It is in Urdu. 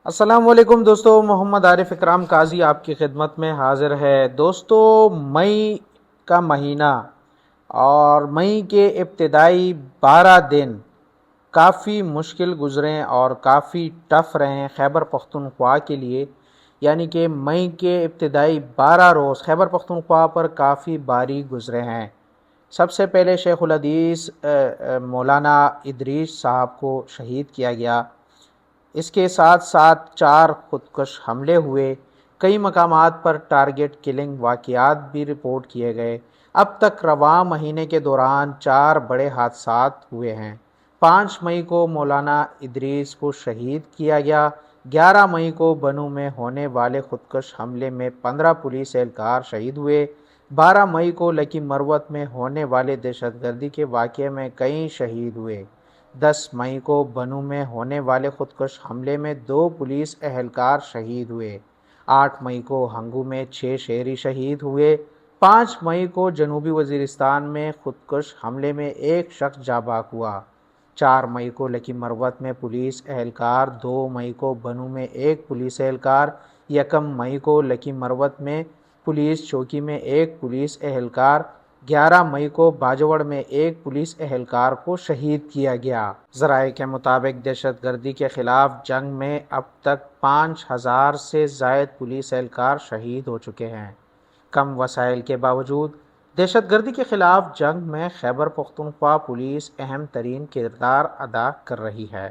السلام علیکم دوستو، محمد عارف اکرام قاضی آپ کی خدمت میں حاضر ہے۔ دوستو، مئی کا مہینہ اور مئی کے ابتدائی 12 دن کافی مشکل گزرے اور کافی ٹف رہے خیبر پختونخوا کے لیے، یعنی کہ مئی کے ابتدائی 12 روز خیبر پختونخوا پر کافی باری گزرے ہیں۔ سب سے پہلے شیخ الحدیث مولانا ادریس صاحب کو شہید کیا گیا۔ اس کے ساتھ ساتھ 4 خودکش حملے ہوئے، کئی مقامات پر ٹارگٹ کلنگ واقعات بھی رپورٹ کیے گئے۔ اب تک رواں مہینے کے دوران 4 بڑے حادثات ہوئے ہیں۔ 5 مئی کو مولانا ادریس کو شہید کیا گیا۔ 11 مئی کو بنوں میں ہونے والے خودکش حملے میں 15 پولیس اہلکار شہید ہوئے۔ 12 مئی کو لکی مروت میں ہونے والے دہشت گردی کے واقعے میں کئی شہید ہوئے۔ 10 مئی کو بنوں میں ہونے والے خودکش حملے میں 2 پولیس اہلکار شہید ہوئے۔ 8 مئی کو ہنگو میں 6 شہری شہید ہوئے۔ 5 مئی کو جنوبی وزیرستان میں خودکش حملے میں 1 شخص جاں بحق ہوا۔ 4 مئی کو لکی مروت میں پولیس اہلکار، 2 مئی کو بنوں میں 1 پولیس اہلکار، 1 مئی کو لکی مروت میں پولیس چوکی میں 1 پولیس اہلکار، 11 مئی کو باجوڑ میں 1 پولیس اہلکار کو شہید کیا گیا۔ ذرائع کے مطابق دہشت گردی کے خلاف جنگ میں اب تک 5000 سے زائد پولیس اہلکار شہید ہو چکے ہیں۔ کم وسائل کے باوجود دہشت گردی کے خلاف جنگ میں خیبر پختونخوا پولیس اہم ترین کردار ادا کر رہی ہے۔